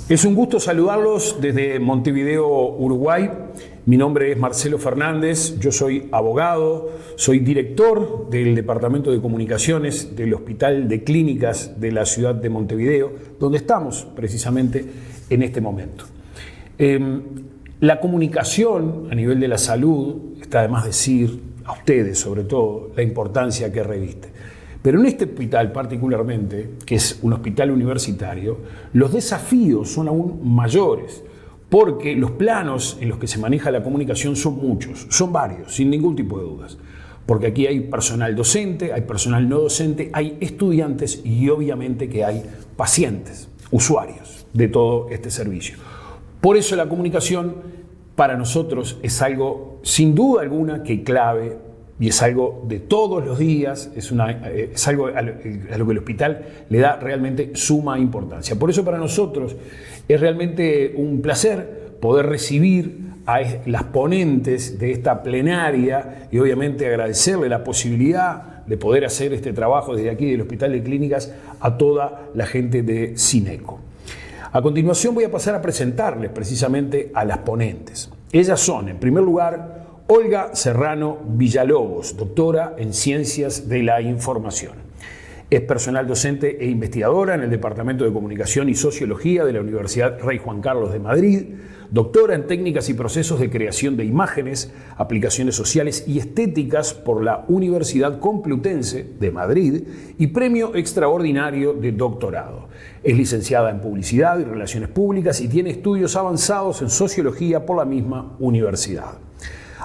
Es un gusto saludarlos desde Montevideo, Uruguay. Mi nombre es Marcelo Fernández, yo soy abogado, soy director del Departamento de Comunicaciones del Hospital de Clínicas de la ciudad de Montevideo, donde estamos precisamente en este momento. La comunicación a nivel de la salud, está de más decir a ustedes sobre todo, la importancia que reviste. Pero en este hospital particularmente, que es un hospital universitario, los desafíos son aún mayores, porque los planos en los que se maneja la comunicación son muchos, son varios, sin ningún tipo de dudas. Porque aquí hay personal docente, hay personal no docente, hay estudiantes y obviamente que hay pacientes, usuarios de todo este servicio. Por eso la comunicación para nosotros es algo, sin duda alguna, que clave. Y es algo de todos los días, es algo a lo que el hospital le da realmente suma importancia. Por eso para nosotros es realmente un placer poder recibir a las ponentes de esta plenaria y obviamente agradecerle la posibilidad de poder hacer este trabajo desde aquí del Hospital de Clínicas a toda la gente de Cineco. A continuación voy a pasar a presentarles precisamente a las ponentes. Ellas son, en primer lugar, Olga Serrano Villalobos, doctora en Ciencias de la Información. Es personal docente e investigadora en el Departamento de Comunicación y Sociología de la Universidad Rey Juan Carlos de Madrid, doctora en Técnicas y Procesos de Creación de Imágenes, Aplicaciones Sociales y Estéticas por la Universidad Complutense de Madrid y premio extraordinario de doctorado. Es licenciada en Publicidad y Relaciones Públicas y tiene estudios avanzados en Sociología por la misma universidad.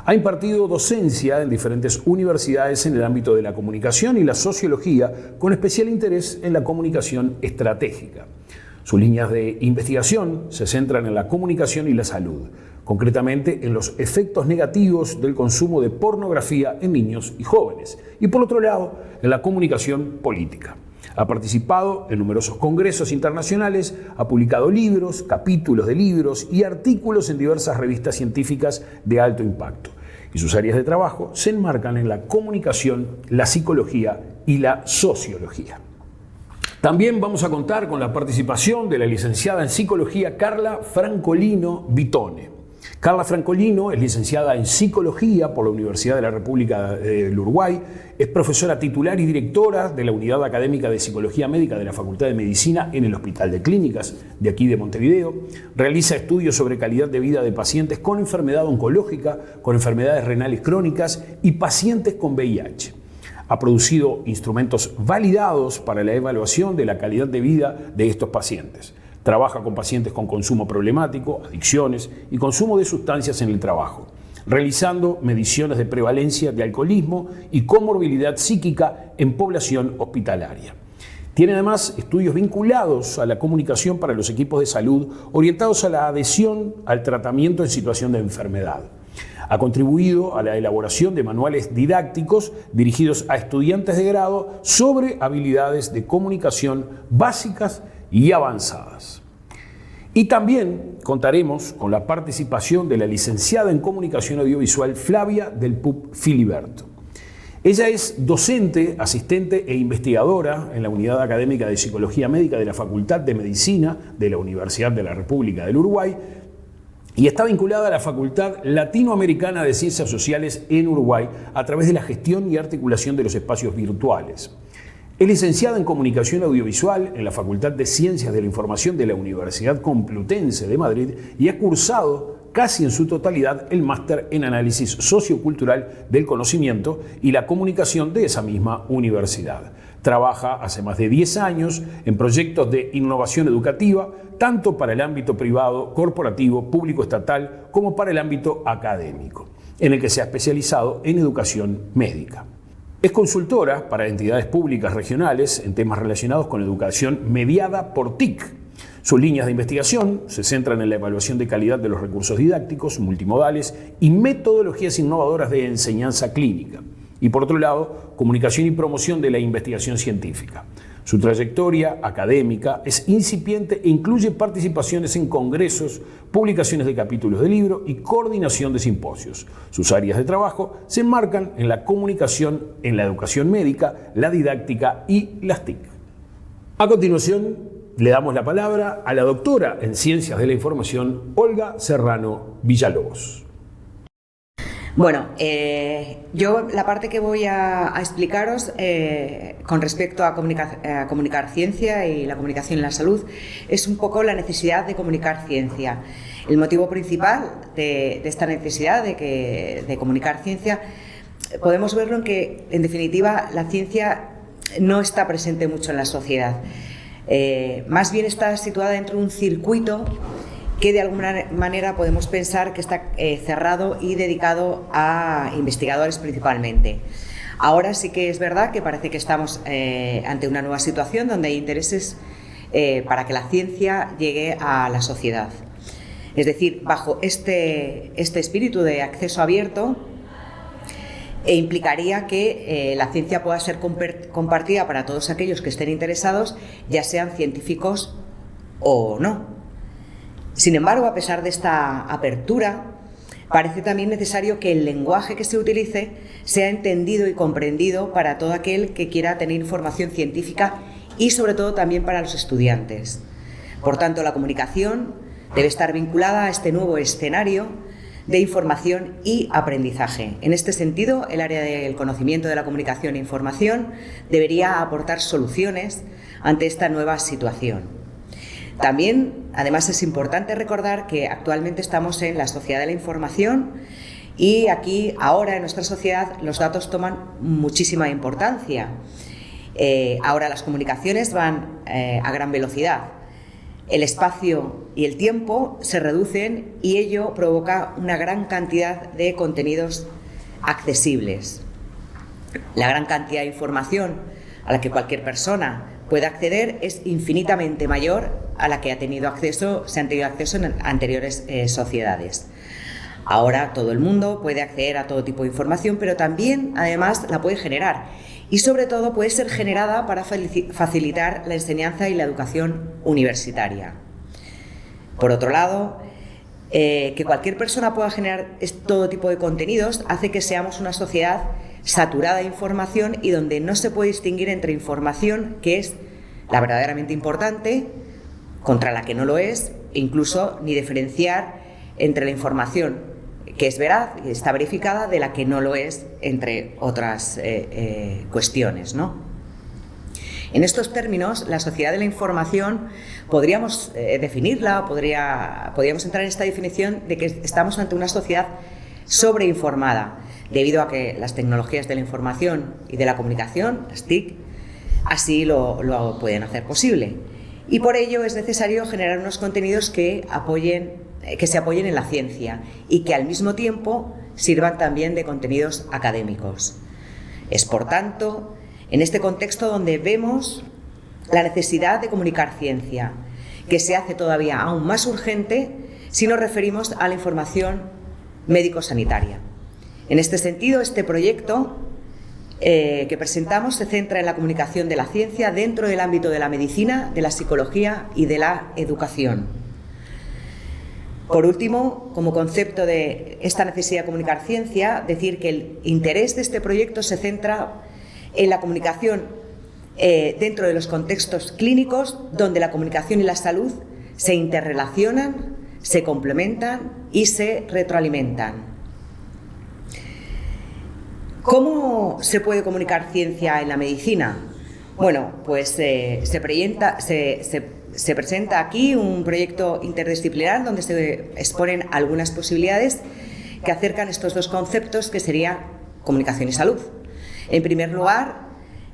Ha impartido docencia en diferentes universidades en el ámbito de la comunicación y la sociología, con especial interés en la comunicación estratégica. Sus líneas de investigación se centran en la comunicación y la salud, concretamente en los efectos negativos del consumo de pornografía en niños y jóvenes, y por otro lado, en la comunicación política. Ha participado en numerosos congresos internacionales, ha publicado libros, capítulos de libros y artículos en diversas revistas científicas de alto impacto. Y sus áreas de trabajo se enmarcan en la comunicación, la psicología y la sociología. También vamos a contar con la participación de la licenciada en Psicología Carla Francolino Vitone. Carla Francolino es licenciada en Psicología por la Universidad de la República del Uruguay, es profesora titular y directora de la Unidad Académica de Psicología Médica de la Facultad de Medicina en el Hospital de Clínicas de aquí de Montevideo, realiza estudios sobre calidad de vida de pacientes con enfermedad oncológica, con enfermedades renales crónicas y pacientes con VIH. Ha producido instrumentos validados para la evaluación de la calidad de vida de estos pacientes. Trabaja con pacientes con consumo problemático, adicciones y consumo de sustancias en el trabajo, realizando mediciones de prevalencia de alcoholismo y comorbilidad psíquica en población hospitalaria. Tiene además estudios vinculados a la comunicación para los equipos de salud orientados a la adhesión al tratamiento en situación de enfermedad. Ha contribuido a la elaboración de manuales didácticos dirigidos a estudiantes de grado sobre habilidades de comunicación básicas y avanzadas. Y también contaremos con la participación de la licenciada en Comunicación Audiovisual Flavia del Pup Filiberto. Ella es docente, asistente e investigadora en la Unidad Académica de Psicología Médica de la Facultad de Medicina de la Universidad de la República del Uruguay y está vinculada a la Facultad Latinoamericana de Ciencias Sociales en Uruguay a través de la gestión y articulación de los espacios virtuales. Es licenciada en Comunicación Audiovisual en la Facultad de Ciencias de la Información de la Universidad Complutense de Madrid y ha cursado casi en su totalidad el máster en Análisis Sociocultural del Conocimiento y la Comunicación de esa misma universidad. Trabaja hace más de 10 años en proyectos de innovación educativa, tanto para el ámbito privado, corporativo, público estatal, como para el ámbito académico, en el que se ha especializado en educación médica. Es consultora para entidades públicas regionales en temas relacionados con educación mediada por TIC. Sus líneas de investigación se centran en la evaluación de calidad de los recursos didácticos, multimodales y metodologías innovadoras de enseñanza clínica. Y por otro lado, comunicación y promoción de la investigación científica. Su trayectoria académica es incipiente e incluye participaciones en congresos, publicaciones de capítulos de libro y coordinación de simposios. Sus áreas de trabajo se enmarcan en la comunicación, en la educación médica, la didáctica y las TIC. A continuación, le damos la palabra a la doctora en Ciencias de la Información, Olga Serrano Villalobos. Bueno, yo la parte que voy a explicaros con respecto a comunicar ciencia y la comunicación en la salud es un poco la necesidad de comunicar ciencia. El motivo principal de esta necesidad de comunicar ciencia podemos verlo en que, en definitiva, la ciencia no está presente mucho en la sociedad. Más bien está situada dentro de un circuito que de alguna manera podemos pensar que está cerrado y dedicado a investigadores principalmente. Ahora sí que es verdad que parece que estamos ante una nueva situación donde hay intereses para que la ciencia llegue a la sociedad. Es decir, bajo este espíritu de acceso abierto, implicaría que la ciencia pueda ser compartida para todos aquellos que estén interesados, ya sean científicos o no. Sin embargo, a pesar de esta apertura, parece también necesario que el lenguaje que se utilice sea entendido y comprendido para todo aquel que quiera tener información científica y, sobre todo, también para los estudiantes. Por tanto, la comunicación debe estar vinculada a este nuevo escenario de información y aprendizaje. En este sentido, el área del conocimiento de la comunicación e información debería aportar soluciones ante esta nueva situación. También, además, es importante recordar que actualmente estamos en la sociedad de la información y aquí, ahora, en nuestra sociedad, los datos toman muchísima importancia. Ahora las comunicaciones van a gran velocidad. El espacio y el tiempo se reducen y ello provoca una gran cantidad de contenidos accesibles. La gran cantidad de información a la que cualquier persona puede acceder es infinitamente mayor a la que se han tenido acceso en anteriores sociedades. Ahora todo el mundo puede acceder a todo tipo de información, pero también, además, la puede generar y, sobre todo, puede ser generada para facilitar la enseñanza y la educación universitaria. Por otro lado, que cualquier persona pueda generar todo tipo de contenidos hace que seamos una sociedad saturada de información y donde no se puede distinguir entre información que es la verdaderamente importante contra la que no lo es, e incluso ni diferenciar entre la información que es veraz y está verificada de la que no lo es, entre otras cuestiones, ¿no? En estos términos, la sociedad de la información podríamos definirla, podríamos entrar en esta definición de que estamos ante una sociedad sobreinformada, debido a que las tecnologías de la información y de la comunicación, las TIC, así lo pueden hacer posible. Y por ello es necesario generar unos contenidos que se apoyen en la ciencia y que al mismo tiempo sirvan también de contenidos académicos. Es, por tanto, en este contexto donde vemos la necesidad de comunicar ciencia, que se hace todavía aún más urgente si nos referimos a la información médico-sanitaria. En este sentido, este proyecto que presentamos se centra en la comunicación de la ciencia dentro del ámbito de la medicina, de la psicología y de la educación. Por último, como concepto de esta necesidad de comunicar ciencia, decir que el interés de este proyecto se centra en la comunicación dentro de los contextos clínicos, donde la comunicación y la salud se interrelacionan, se complementan y se retroalimentan. ¿Cómo se puede comunicar ciencia en la medicina? Bueno, pues se presenta aquí un proyecto interdisciplinar donde se exponen algunas posibilidades que acercan estos dos conceptos, que sería comunicación y salud. En primer lugar,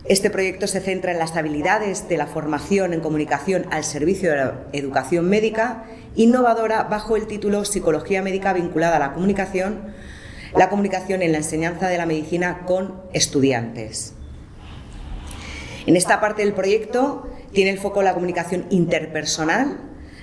este proyecto se centra en las habilidades de la formación en comunicación al servicio de la educación médica innovadora bajo el título Psicología médica vinculada a la comunicación en la enseñanza de la medicina con estudiantes. En esta parte del proyecto tiene el foco la comunicación interpersonal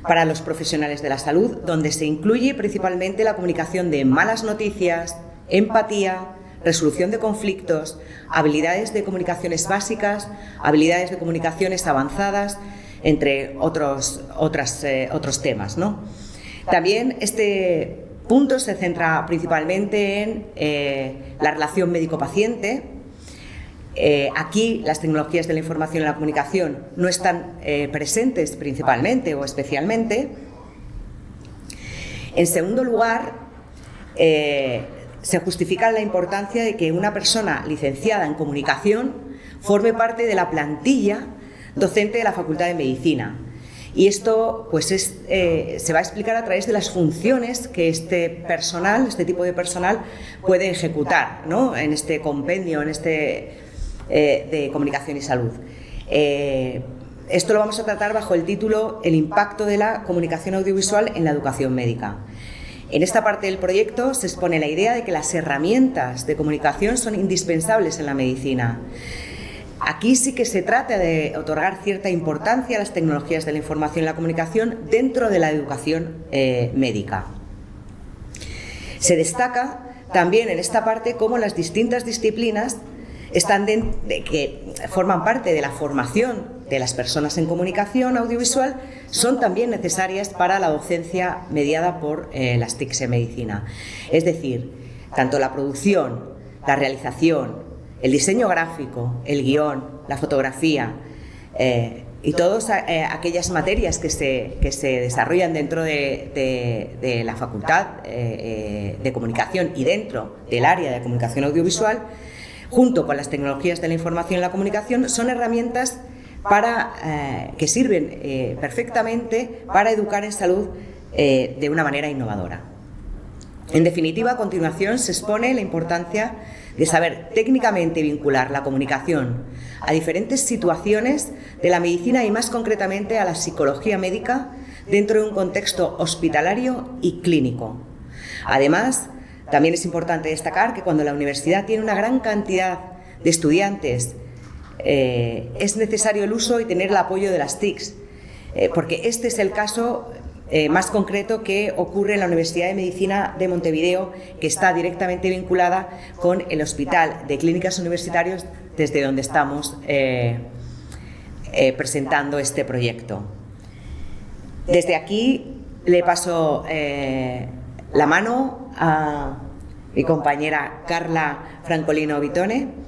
para los profesionales de la salud, donde se incluye principalmente la comunicación de malas noticias, empatía, resolución de conflictos, habilidades de comunicaciones básicas, habilidades de comunicaciones avanzadas, entre otros temas, ¿no? También este punto se centra principalmente en la relación médico-paciente, Aquí las tecnologías de la información y la comunicación no están presentes principalmente o especialmente. En segundo lugar, se justifica la importancia de que una persona licenciada en comunicación forme parte de la plantilla docente de la Facultad de Medicina. Y esto pues se va a explicar a través de las funciones que este tipo de personal puede ejecutar, ¿no?, en este compendio, de comunicación y salud. Esto lo vamos a tratar bajo el título El impacto de la comunicación audiovisual en la educación médica. En esta parte del proyecto se expone la idea de que las herramientas de comunicación son indispensables en la medicina. Aquí sí que se trata de otorgar cierta importancia a las tecnologías de la información y la comunicación dentro de la educación médica. Se destaca también en esta parte cómo las distintas disciplinas que forman parte de la formación de las personas en comunicación audiovisual son también necesarias para la docencia mediada por las TICs en medicina. Es decir, tanto la producción, la realización, el diseño gráfico, el guión, la fotografía y todas aquellas materias que se desarrollan dentro de la Facultad de Comunicación y dentro del área de comunicación audiovisual, junto con las tecnologías de la información y la comunicación, son herramientas que sirven perfectamente para educar en salud de una manera innovadora. En definitiva, a continuación se expone la importancia de saber técnicamente vincular la comunicación a diferentes situaciones de la medicina y más concretamente a la psicología médica dentro de un contexto hospitalario y clínico. Además, también es importante destacar que cuando la universidad tiene una gran cantidad de estudiantes, es necesario el uso y tener el apoyo de las TICs, porque este es el caso más concreto que ocurre en la Universidad de Medicina de Montevideo, que está directamente vinculada con el Hospital de Clínicas Universitarios, desde donde estamos presentando este proyecto. Desde aquí le paso la mano a mi compañera Carla Francolino Vitone,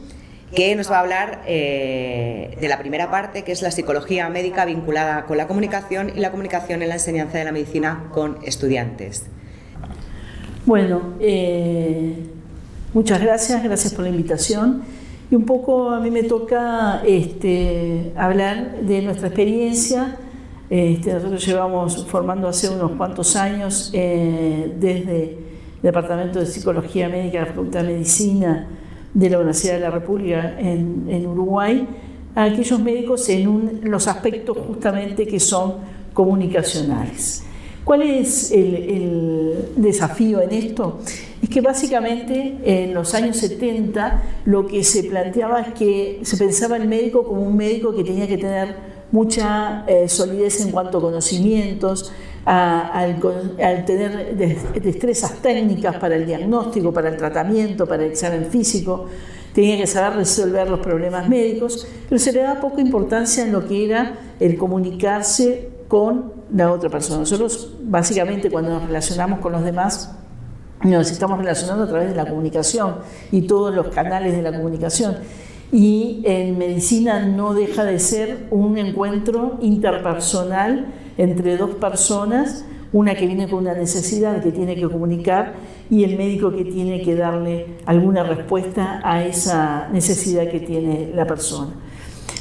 que nos va a hablar de la primera parte, que es la psicología médica vinculada con la comunicación y la comunicación en la enseñanza de la medicina con estudiantes. Bueno, muchas gracias por la invitación. Y un poco a mí me toca hablar de nuestra experiencia. Nosotros llevamos formando hace unos cuantos años desde el Departamento de Psicología Médica de la Facultad de Medicina de la Universidad de la República en Uruguay, a aquellos médicos en los aspectos justamente que son comunicacionales. ¿Cuál es el desafío en esto? Es que básicamente en los años 70 lo que se planteaba es que se pensaba el médico como un médico que tenía que tener mucha solidez en cuanto a conocimientos, al tener destrezas técnicas para el diagnóstico, para el tratamiento, para el examen físico, tenía que saber resolver los problemas médicos, pero se le daba poca importancia en lo que era el comunicarse con la otra persona. Nosotros básicamente cuando nos relacionamos con los demás nos estamos relacionando a través de la comunicación y todos los canales de la comunicación. Y en medicina no deja de ser un encuentro interpersonal entre dos personas, una que viene con una necesidad que tiene que comunicar y el médico que tiene que darle alguna respuesta a esa necesidad que tiene la persona.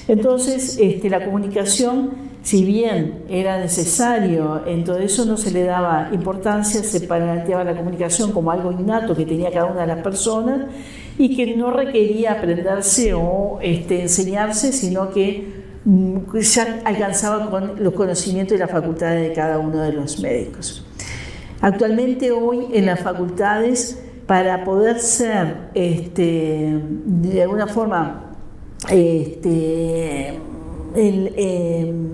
Entonces, la comunicación, si bien era necesario, en todo eso no se le daba importancia, se planteaba la comunicación como algo innato que tenía cada una de las personas y que no requería aprenderse o enseñarse, sino que ya alcanzaba con los conocimientos y las facultades de cada uno de los médicos. Actualmente hoy en las facultades, para poder ser de alguna forma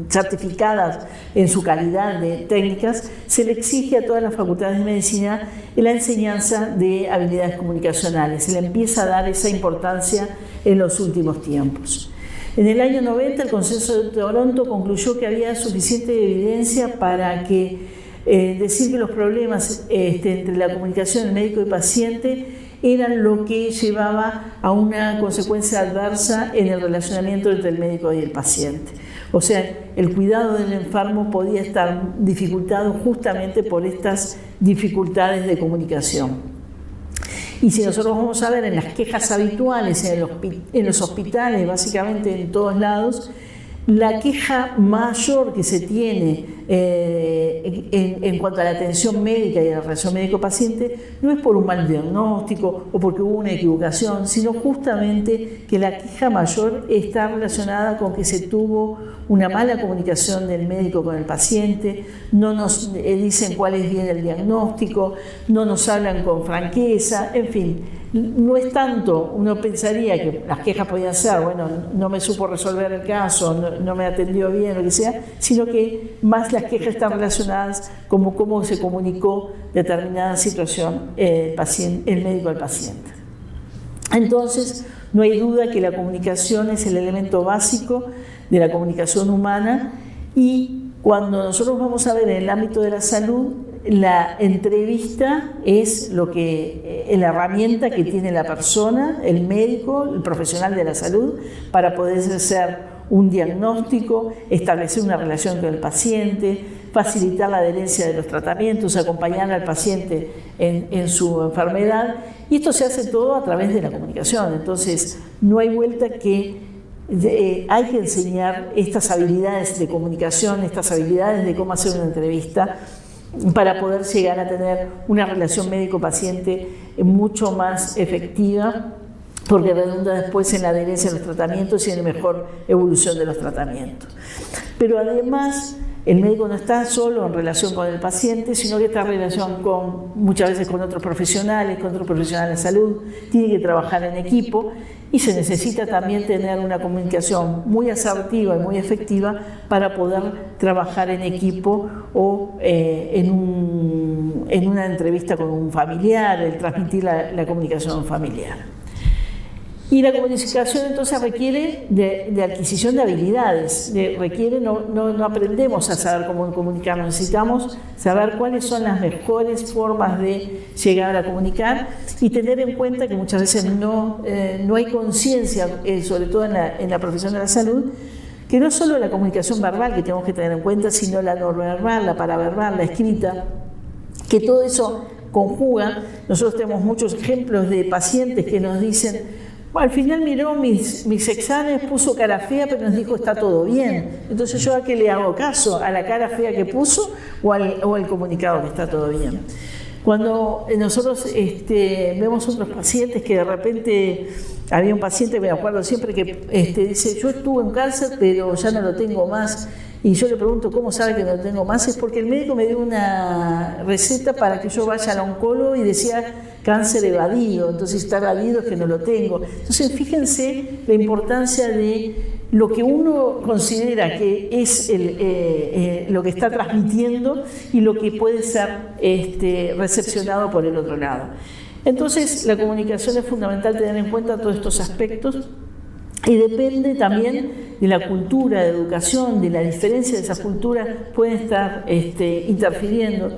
certificadas en su calidad de técnicas, se le exige a todas las facultades de medicina la enseñanza de habilidades comunicacionales. Se le empieza a dar esa importancia en los últimos tiempos. En el año 90 el Consenso de Toronto concluyó que había suficiente evidencia para decir que los problemas entre la comunicación del médico y paciente eran lo que llevaba a una consecuencia adversa en el relacionamiento entre el médico y el paciente. O sea, el cuidado del enfermo podía estar dificultado justamente por estas dificultades de comunicación. Y si nosotros vamos a ver en las quejas habituales en los hospitales, básicamente en todos lados, la queja mayor que se tiene en cuanto a la atención médica y la relación médico-paciente no es por un mal diagnóstico o porque hubo una equivocación, sino justamente que la queja mayor está relacionada con que se tuvo una mala comunicación del médico con el paciente, no nos dicen cuál es bien el diagnóstico, no nos hablan con franqueza, en fin. No es tanto, uno pensaría que las quejas podían ser, bueno, no me supo resolver el caso, no me atendió bien, lo que sea, sino que más las quejas están relacionadas con cómo se comunicó determinada situación el médico al paciente. Entonces, no hay duda que la comunicación es el elemento básico de la comunicación humana, y cuando nosotros vamos a ver en el ámbito de la salud, la entrevista es la herramienta que tiene la persona, el médico, el profesional de la salud, para poder hacer un diagnóstico, establecer una relación con el paciente, facilitar la adherencia de los tratamientos, acompañar al paciente en su enfermedad, y esto se hace todo a través de la comunicación. Entonces, no hay vuelta que hay que enseñar estas habilidades de comunicación, estas habilidades de cómo hacer una entrevista, para poder llegar a tener una relación médico-paciente mucho más efectiva, porque redunda después en la adherencia de los tratamientos y en la mejor evolución de los tratamientos. Pero además, el médico no está solo en relación con el paciente, sino que está en relación muchas veces con otros profesionales de salud, tiene que trabajar en equipo, y se necesita también tener una comunicación muy asertiva y muy efectiva para poder trabajar en equipo o en una entrevista con un familiar, el transmitir la comunicación familiar. Y la comunicación entonces requiere de adquisición de habilidades, no aprendemos a saber cómo comunicar, necesitamos saber cuáles son las mejores formas de llegar a comunicar, y tener en cuenta que muchas veces no hay conciencia, sobre todo en la profesión de la salud, que no es solo la comunicación verbal que tenemos que tener en cuenta, sino la no verbal, la paraverbal, la escrita, que todo eso conjuga. Nosotros tenemos muchos ejemplos de pacientes que nos dicen: bueno, al final miró mis exámenes, puso cara fea, pero nos dijo está todo bien. Entonces, ¿yo a qué le hago caso? ¿A la cara fea que puso o al comunicado que está todo bien? Cuando nosotros vemos otros pacientes que de repente, había un paciente, me acuerdo siempre, que dice: yo estuve en cáncer, pero ya no lo tengo más. Y yo le pregunto: ¿cómo sabe que no lo tengo más? Es porque el médico me dio una receta para que yo vaya al oncólogo y decía cáncer evadido, entonces está evadido es que no lo tengo. Entonces, fíjense la importancia de lo que uno considera que es lo que está transmitiendo y lo que puede ser recepcionado por el otro lado. Entonces, la comunicación es fundamental tener en cuenta todos estos aspectos, y depende también de la cultura, de educación, de la diferencia de esas culturas, pueden estar interfiriendo.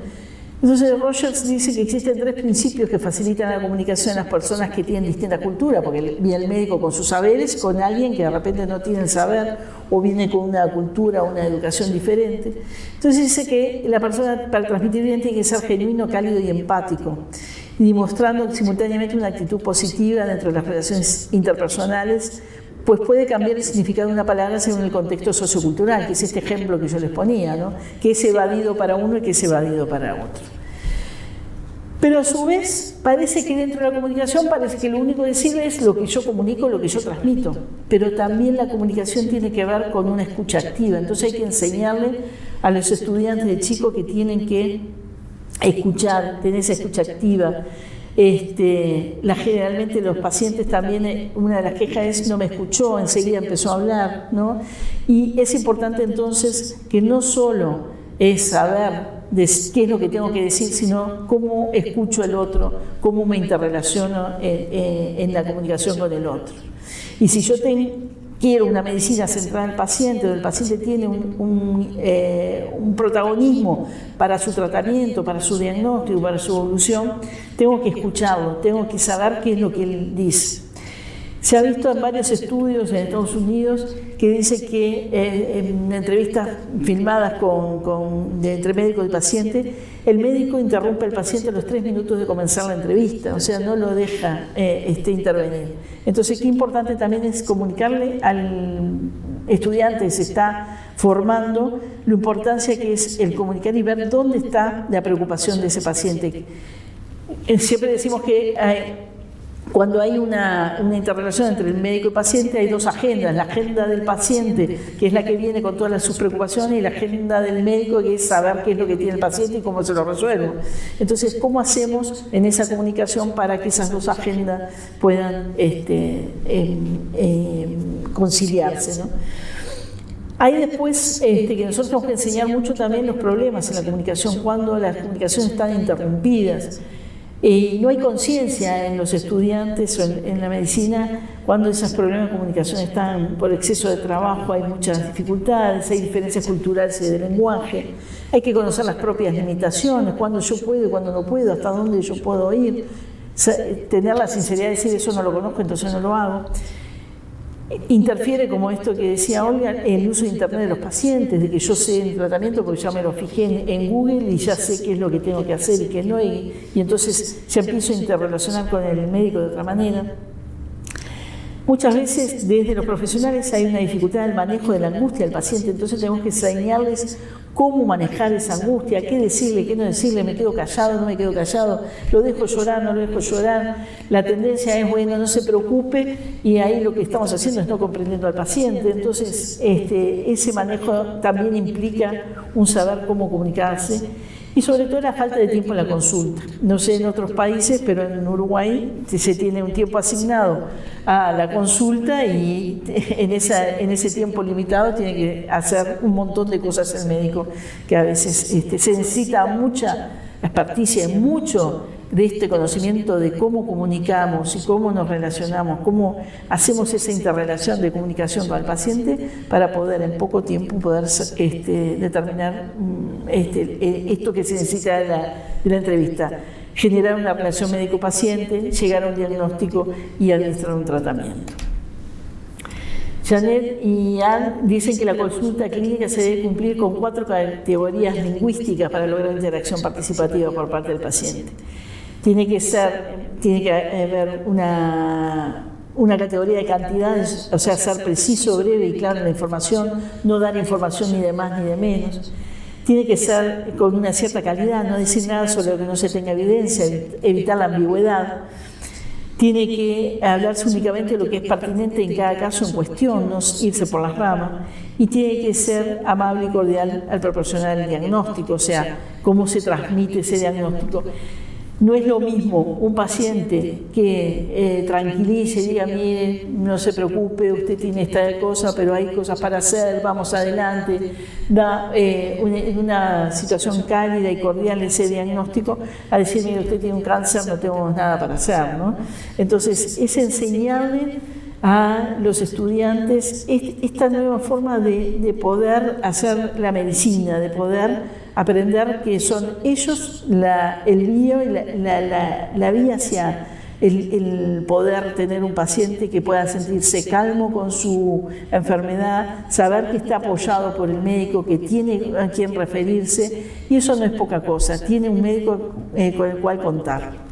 Entonces, Rogers dice que existen 3 principios que facilitan la comunicación a las personas que tienen distinta cultura, porque viene el médico con sus saberes, con alguien que de repente no tiene el saber o viene con una cultura, una educación diferente. Entonces dice que la persona, para transmitir bien, tiene que ser genuino, cálido y empático, y mostrando simultáneamente una actitud positiva dentro de las relaciones interpersonales, pues puede cambiar el significado de una palabra según el contexto sociocultural, que es este ejemplo que yo les ponía, ¿no? Que es evadido para uno y que es evadido para otro. Pero a su vez, parece que dentro de la comunicación, parece que lo único que sirve es lo que yo comunico, lo que yo transmito. Pero también la comunicación tiene que ver con una escucha activa. Entonces hay que enseñarle a los estudiantes de chicos que tienen que escuchar, tener esa escucha activa. Generalmente los pacientes también, una de las quejas es: no me escuchó, enseguida empezó a hablar, ¿no? Y es importante entonces que no solo es saber qué es lo que tengo que decir, sino cómo escucho al otro, cómo me interrelaciono en la comunicación con el otro. Y si yo quiero una medicina centrada en el paciente, donde el paciente tiene un protagonismo para su tratamiento, para su diagnóstico, para su evolución, tengo que escucharlo, tengo que saber qué es lo que él dice. Se ha visto en varios estudios en Estados Unidos que dice que en entrevistas filmadas entre médico y paciente, el médico interrumpe al paciente a los 3 minutos de comenzar la entrevista, o sea, no lo deja intervenir. Entonces, qué importante también es comunicarle al estudiante que se está formando la importancia que es el comunicar y ver dónde está la preocupación de ese paciente. Siempre decimos que cuando hay una interrelación entre el médico y el paciente, hay dos agendas: la agenda del paciente, que es la que viene con todas sus preocupaciones, y la agenda del médico, que es saber qué es lo que tiene el paciente y cómo se lo resuelve. Entonces, ¿cómo hacemos en esa comunicación para que esas dos agendas puedan conciliarse, ¿no? Hay después que nosotros tenemos que enseñar mucho también los problemas en la comunicación, cuando las comunicaciones están interrumpidas. Y no hay conciencia en los estudiantes o en la medicina cuando esos problemas de comunicación están por exceso de trabajo, hay muchas dificultades, hay diferencias culturales y de lenguaje, hay que conocer las propias limitaciones, cuándo yo puedo y cuándo no puedo, hasta dónde yo puedo ir, tener la sinceridad de decir eso no lo conozco, entonces no lo hago. Interfiere, como esto que decía Olga, el uso de Internet de los pacientes, de que yo sé el tratamiento porque ya me lo fijé en Google y ya sé qué es lo que tengo que hacer y qué no, y entonces ya empiezo a interrelacionar con el médico de otra manera. Muchas veces desde los profesionales hay una dificultad en el manejo de la angustia del paciente, entonces tenemos que enseñarles cómo manejar esa angustia, qué decirle, qué no decirle, me quedo callado, no me quedo callado, lo dejo llorar, no lo dejo llorar. La tendencia es, bueno, no se preocupe, y ahí lo que estamos haciendo es no comprendiendo al paciente. Entonces, ese manejo también implica un saber cómo comunicarse. Y sobre todo la falta de tiempo en la consulta. No sé en otros países, pero en Uruguay se tiene un tiempo asignado a la consulta y en ese tiempo limitado tiene que hacer un montón de cosas el médico, que a veces se necesita mucha experticia y mucho de este conocimiento de cómo comunicamos y cómo nos relacionamos, cómo hacemos esa interrelación de comunicación con el paciente para poder en poco tiempo poder determinar esto que se necesita de la entrevista, generar una relación médico-paciente, llegar a un diagnóstico y administrar un tratamiento. Janet y Anne dicen que la consulta clínica se debe cumplir con 4 categorías lingüísticas para lograr interacción participativa por parte del paciente. Tiene que haber una categoría de cantidades, o sea, ser preciso, breve y claro en la información, no dar información ni de más ni de menos. Tiene que ser con una cierta calidad, no decir nada sobre lo que no se tenga evidencia, evitar la ambigüedad. Tiene que hablarse únicamente de lo que es pertinente en cada caso en cuestión, no irse por las ramas. Y tiene que ser amable y cordial al proporcionar el diagnóstico, o sea, cómo se transmite ese diagnóstico. No es lo mismo un paciente que tranquilice y diga, mire, no se preocupe, usted tiene esta cosa, pero hay cosas para hacer, vamos adelante, da una situación cálida y cordial ese diagnóstico, a decir, mire, usted tiene un cáncer, no tenemos nada para hacer, ¿no? Entonces, es enseñarle a los estudiantes esta nueva forma de poder hacer la medicina, de poder aprender que son ellos el guía y la vía hacia el poder tener un paciente que pueda sentirse calmo con su enfermedad, saber que está apoyado por el médico, que tiene a quien referirse, y eso no es poca cosa, tiene un médico con el cual contar.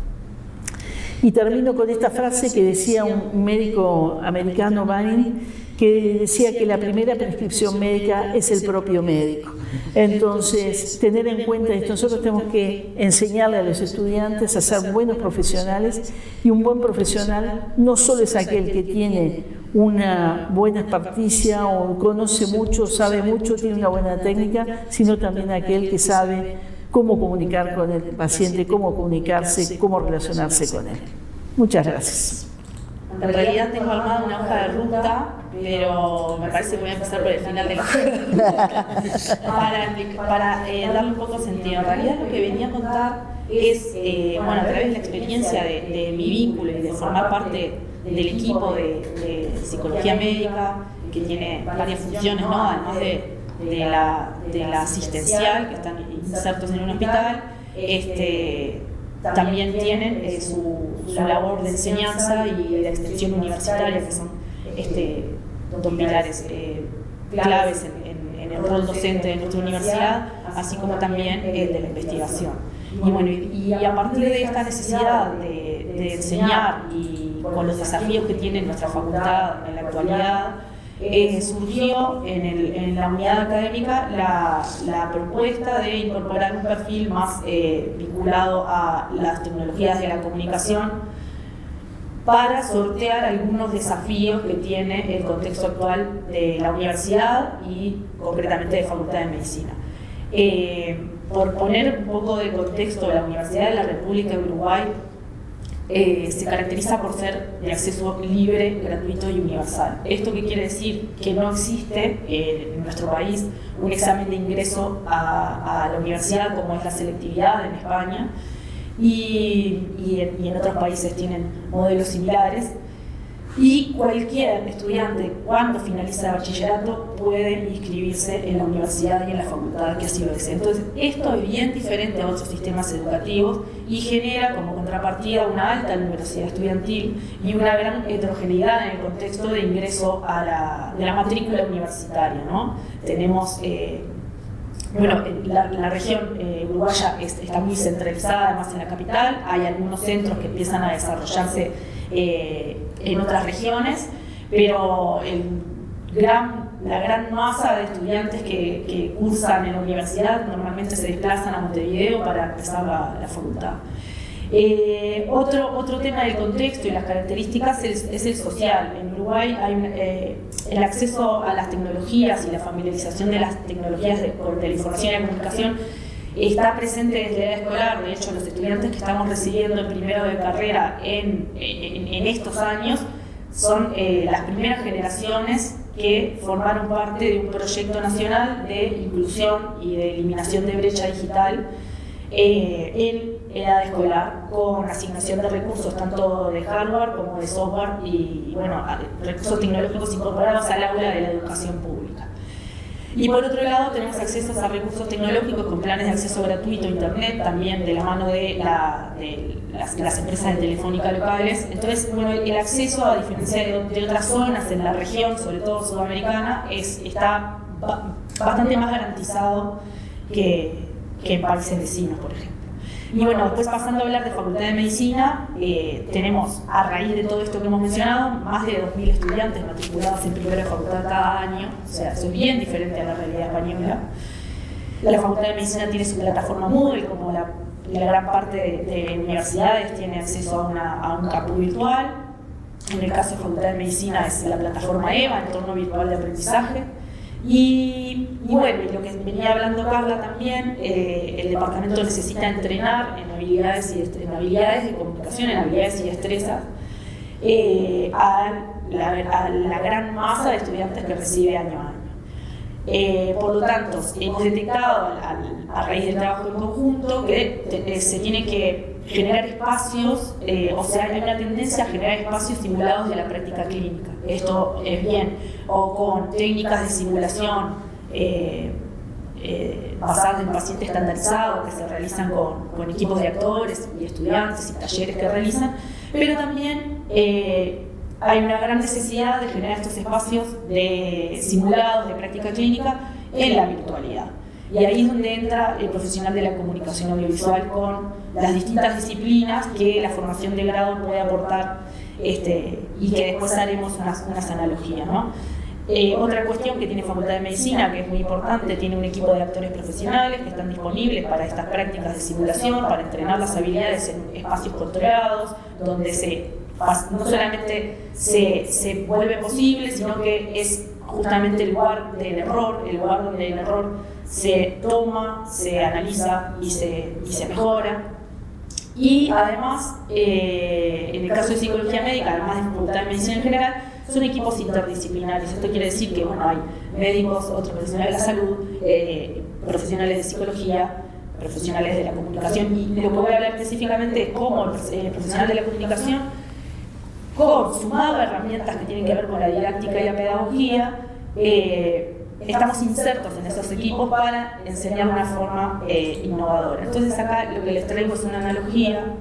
Y termino con esta frase que decía un médico americano, Banning, que decía que la primera prescripción médica es el propio médico. Entonces, tener en cuenta esto, nosotros tenemos que enseñarle a los estudiantes a ser buenos profesionales, y un buen profesional no solo es aquel que tiene una buena experticia o conoce mucho, sabe mucho, tiene una buena técnica, sino también aquel que sabe cómo comunicar con el paciente, cómo comunicarse, cómo relacionarse con él. Muchas gracias. En realidad tengo armada una hoja de ruta, pero me parece que voy a empezar por el final de la para darle un poco de sentido. En realidad lo que venía a contar es, a través de la experiencia de mi vínculo y de formar parte del equipo de psicología médica que tiene varias funciones, ¿no? Además de la asistencial, que están insertos en un hospital, también tienen su labor de enseñanza y de extensión universitaria, que son dos pilares claves en el rol docente de nuestra universidad, así como también el de la investigación. Y bueno, y a partir de esta necesidad de enseñar y con los desafíos que tiene nuestra facultad en la actualidad, surgió en la unidad académica la propuesta de incorporar un perfil más vinculado a las tecnologías de la comunicación para sortear algunos desafíos que tiene el contexto actual de la universidad y concretamente de Facultad de Medicina. Por poner un poco de contexto, la Universidad de la República de Uruguay se caracteriza por ser de acceso libre, gratuito y universal. ¿Esto qué quiere decir? Que no existe en nuestro país un examen de ingreso a la universidad como es la selectividad en España y en otros países tienen modelos similares. Y cualquier estudiante, cuando finaliza el bachillerato, puede inscribirse en la universidad y en la facultad que así lo desee. Entonces, esto es bien diferente a otros sistemas educativos y genera como contrapartida una alta numerosidad estudiantil y una gran heterogeneidad en el contexto de ingreso de la matrícula universitaria, ¿no? Tenemos, la región uruguaya está muy centralizada, además en la capital. Hay algunos centros que empiezan a desarrollarse en otras regiones, pero la gran masa de estudiantes que cursan en la universidad normalmente se desplazan a Montevideo para empezar la facultad. Otro tema del contexto y las características es el social. En Uruguay hay el acceso a las tecnologías y la familiarización de las tecnologías de la información y la comunicación está presente desde la edad escolar. De hecho, los estudiantes que estamos recibiendo en primero de carrera en estos años son las primeras generaciones que formaron parte de un proyecto nacional de inclusión y de eliminación de brecha digital en edad escolar, con asignación de recursos tanto de hardware como de software y recursos tecnológicos incorporados al aula de la educación pública. Y por otro lado tenemos accesos a recursos tecnológicos con planes de acceso gratuito a internet, también de la mano de las empresas de telefónica locales. Entonces, el acceso, a diferencia de otras zonas en la región, sobre todo sudamericana, está bastante más garantizado que en países vecinos, por ejemplo. Y después pasando a hablar de Facultad de Medicina, tenemos, a raíz de todo esto que hemos mencionado, más de 2.000 estudiantes matriculados en primera facultad cada año. O sea, eso es bien diferente a la realidad española. La Facultad de Medicina tiene su plataforma Moodle, como la gran parte de universidades tiene acceso a un campus virtual. En el caso de Facultad de Medicina es la plataforma EVA, Entorno Virtual de Aprendizaje. Y lo que venía hablando Carla también, el departamento necesita entrenar en habilidades de comunicación, en habilidades y destrezas a la gran masa de estudiantes que recibe año a año. Por lo tanto, hemos detectado a raíz del trabajo en conjunto que se tiene que generar espacios, hay una tendencia a generar espacios simulados de la práctica clínica. Esto es bien, o con técnicas de simulación basadas en paciente estandarizado que se realizan con equipos de actores y estudiantes y talleres que realizan, pero también hay una gran necesidad de generar estos espacios simulados de práctica clínica en la virtualidad. Y ahí es donde entra el profesional de la comunicación audiovisual con las distintas disciplinas que la formación de grado puede aportar y que después haremos unas analogías, ¿no? Otra cuestión que tiene Facultad de Medicina, que es muy importante, tiene un equipo de actores profesionales que están disponibles para estas prácticas de simulación, para entrenar las habilidades en espacios controlados, donde no solamente se vuelve posible, sino que es justamente el lugar del error, el lugar donde el error se toma, se analiza y se mejora. Y además, en el caso de psicología médica, además de Facultad de Medicina en general, son equipos interdisciplinarios. Esto quiere decir que hay médicos, otros profesionales de la salud, profesionales de psicología, profesionales de la comunicación. Y de lo que voy a hablar específicamente es cómo el profesional de la comunicación sumado a herramientas que tienen que ver con la didáctica y la pedagogía, estamos insertos en esos equipos para enseñar de una forma innovadora. Entonces acá lo que les traigo es una analogía.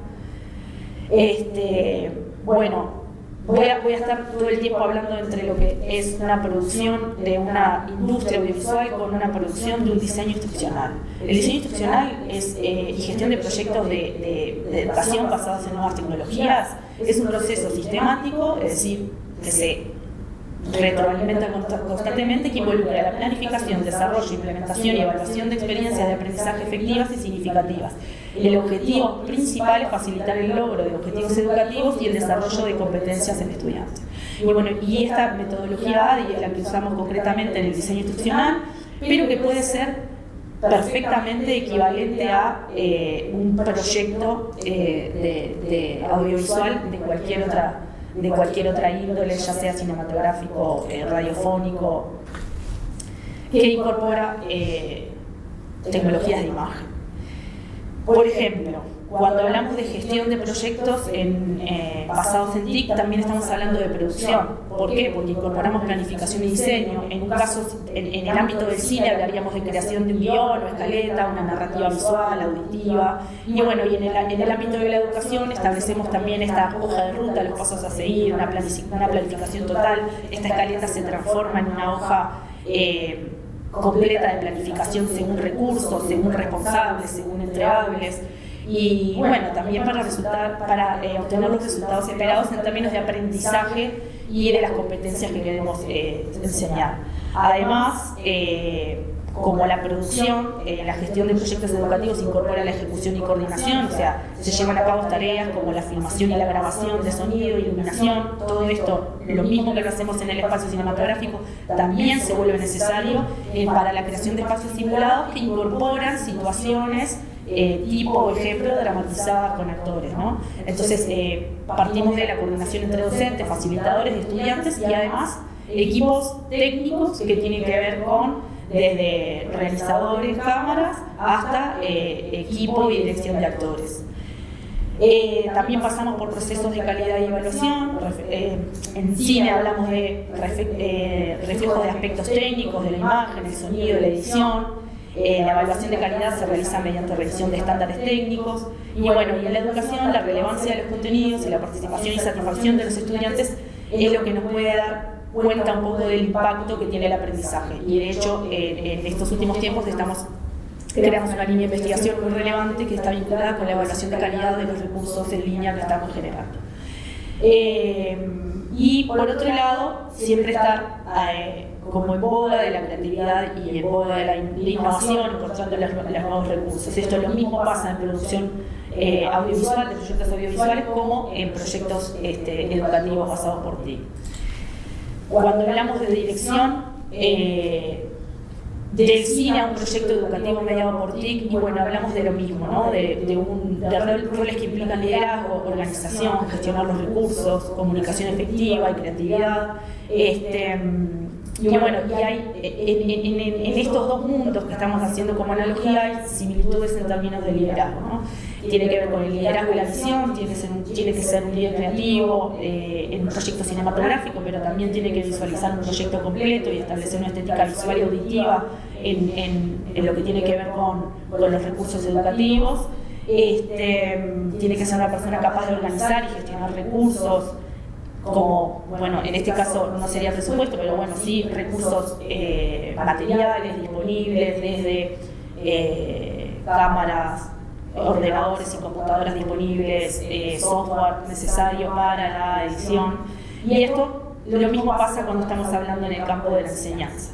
Bueno, voy a estar todo el tiempo hablando entre lo que es una producción de una industria audiovisual con una producción de un diseño instruccional. El diseño instruccional y gestión de proyectos de educación basados en nuevas tecnologías es un proceso sistemático, es decir, que se retroalimenta constantemente, que involucra la planificación, desarrollo, implementación y evaluación de experiencias de aprendizaje efectivas y significativas. El objetivo principal es facilitar el logro de objetivos educativos y el desarrollo de competencias en estudiantes. Y esta metodología ADI es la que usamos concretamente en el diseño instruccional, pero que puede ser perfectamente equivalente a un proyecto de audiovisual de cualquier otra índole, ya sea cinematográfico, radiofónico, que incorpora tecnologías de imagen. Por ejemplo, cuando hablamos de gestión de proyectos basados en TIC, también estamos hablando de producción. ¿Por qué? Porque incorporamos planificación y diseño. En un caso, en el ámbito del cine, hablaríamos de creación de un guión o escaleta, una narrativa visual, auditiva. Y en el ámbito de la educación establecemos también esta hoja de ruta, los pasos a seguir, una planificación total. Esta escaleta se transforma en una hoja completa de planificación según recursos, según responsables, según entregables. Y también para obtener los resultados esperados en términos de aprendizaje y de las competencias que queremos enseñar. Además, como la producción, la gestión de proyectos educativos incorpora la ejecución y coordinación, o sea, se llevan a cabo tareas como la filmación y la grabación de sonido, iluminación, todo esto, lo mismo que lo hacemos en el espacio cinematográfico, también se vuelve necesario para la creación de espacios simulados que incorporan situaciones tipo, ejemplo, dramatizadas con actores, ¿no? Entonces, partimos de la coordinación entre docentes, facilitadores y estudiantes, y además equipos técnicos que tienen que ver con desde realizadores, cámaras, hasta equipo y dirección de actores. También pasamos por procesos de calidad y evaluación. En cine hablamos de reflejo de aspectos técnicos de la imagen, el sonido, la edición. La evaluación de calidad se realiza mediante revisión de estándares técnicos. Y en la educación, la relevancia de los contenidos y la participación y satisfacción de los estudiantes es lo que nos puede dar cuenta un poco del impacto que tiene el aprendizaje. Y de hecho, en estos últimos tiempos creamos una línea de investigación muy relevante que está vinculada con la evaluación de calidad de los recursos en línea que estamos generando. Y por otro lado, siempre estar como en boga de la creatividad y en boga de la innovación, encontrando los nuevos recursos. Esto lo mismo pasa en producción audiovisual, de proyectos audiovisuales, como en proyectos educativos basados por TIC. Cuando hablamos de dirección, del cine a un proyecto educativo mediado por TIC, hablamos de lo mismo, ¿no? de roles que implican liderazgo, organización, gestionar los recursos, comunicación efectiva y creatividad. Y hay en estos dos mundos que estamos haciendo como analogía hay similitudes en términos de liderazgo, ¿no? Tiene que ver con el liderazgo y la visión, tiene que ser un líder creativo en un proyecto cinematográfico, pero también tiene que visualizar un proyecto completo y establecer una estética visual y auditiva en lo que tiene que ver con los recursos educativos. Tiene que ser una persona capaz de organizar y gestionar recursos, como, en este caso no sería presupuesto, pero sí recursos materiales disponibles, desde cámaras, ordenadores y computadoras disponibles, software necesario para la edición. Y esto lo mismo pasa cuando estamos hablando en el campo de la enseñanza.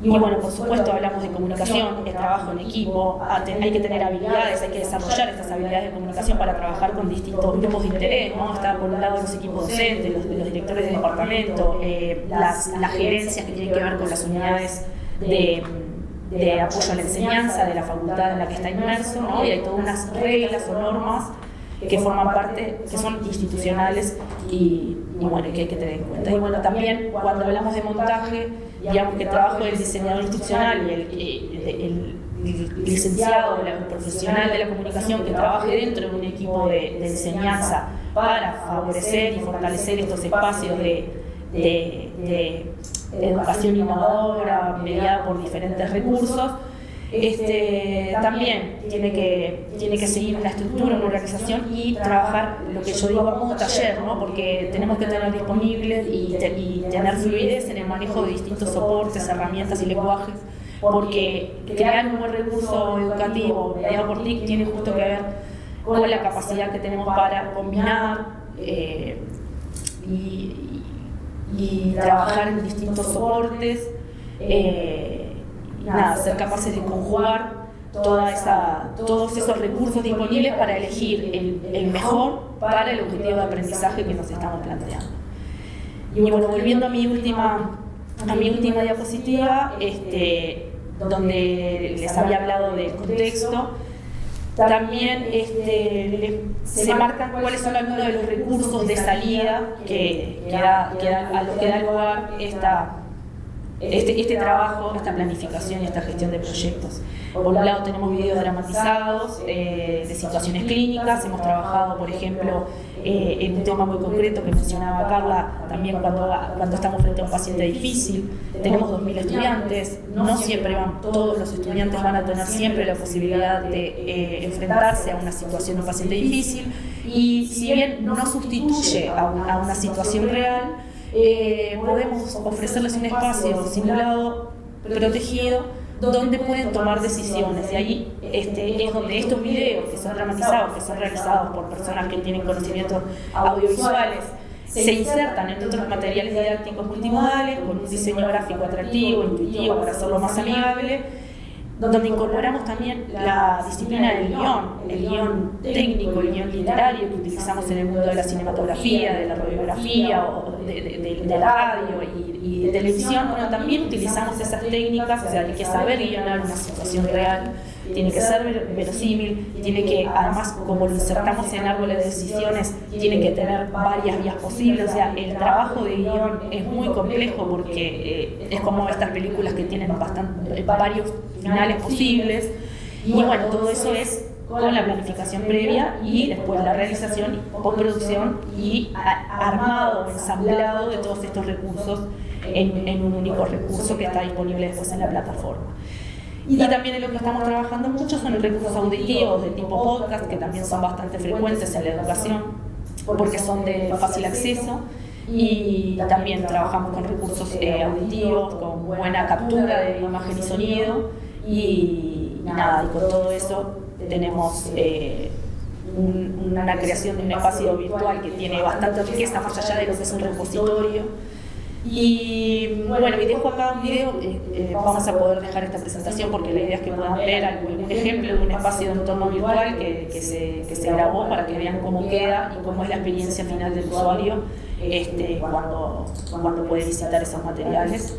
Y por supuesto hablamos de comunicación, de trabajo en equipo, hay que tener habilidades, hay que desarrollar estas habilidades de comunicación para trabajar con distintos grupos de interés, ¿no? Está por un lado los equipos docentes, los directores del departamento, las gerencias que tienen que ver con las unidades de apoyo a la enseñanza de la facultad en la que está inmerso, ¿no? Y hay todas unas reglas o normas que forman parte, que son institucionales y que hay que tener en cuenta. Y también cuando hablamos de montaje, digamos que el trabajo del diseñador instruccional y el licenciado, el profesional de la comunicación que trabaje dentro de un equipo de enseñanza para favorecer y fortalecer estos espacios de educación innovadora, mediada por diferentes recursos. También tiene que seguir una estructura, una organización y trabajar lo que yo digo a modo taller, ¿no? Porque tenemos que tener disponibles y tener fluidez en el manejo de distintos soportes, herramientas y lenguajes, porque crear un buen recurso educativo mediado por TIC tiene justo que ver con la capacidad que tenemos para combinar y trabajar en distintos soportes. Ser capaces de conjugar todos esos recursos disponibles para elegir el mejor para el objetivo de aprendizaje que nos estamos planteando. Y bueno, volviendo a mi última diapositiva, donde les había hablado del contexto, también se marcan cuáles son algunos de los recursos de salida a lo que da lugar este trabajo, esta planificación y esta gestión de proyectos. Por un lado tenemos videos dramatizados de situaciones clínicas. Hemos trabajado, por ejemplo, en un tema muy concreto que mencionaba Carla, también cuando estamos frente a un paciente difícil. Tenemos 2.000 estudiantes, no siempre todos los estudiantes van a tener siempre la posibilidad de enfrentarse a una situación de un paciente difícil, y si bien no sustituye a una situación real, podemos ofrecerles un espacio simulado, protegido, donde pueden tomar decisiones. Y ahí es donde estos videos, que son dramatizados, que son realizados por personas que tienen conocimientos audiovisuales, se insertan en otros materiales didácticos multimodales con un diseño gráfico atractivo, intuitivo, para hacerlo más amigable, donde incorporamos también la disciplina del guión, el guión técnico, el guión literario que utilizamos en el mundo de la cinematografía, de la radiografía o de radio y de televisión. Bueno, también utilizamos esas técnicas. O sea, hay que saber guionar una situación real, tiene que ser verosímil, tiene que, además, como lo insertamos en árboles de decisiones, tiene que tener varias vías posibles. O sea, el trabajo de guión es muy complejo porque es como estas películas que tienen varios finales posibles, y bueno, todo eso es con la planificación previa y después la realización y postproducción y armado, ensamblado de todos estos recursos en un único recurso que está disponible después en la plataforma. Y también en lo que estamos trabajando mucho son recursos auditivos de tipo podcast, que también son bastante frecuentes en la educación porque son de fácil acceso. Y también trabajamos con recursos auditivos, con buena captura de imagen y sonido, y con todo eso tenemos una creación de un espacio virtual que tiene bastante riqueza más allá de lo que es un repositorio. Y bueno, y dejo acá un video, vamos a poder dejar esta presentación porque la idea es que puedan ver algún ejemplo de un espacio de entorno virtual que se grabó para que vean cómo queda y cómo es la experiencia final del usuario cuando puede visitar esos materiales.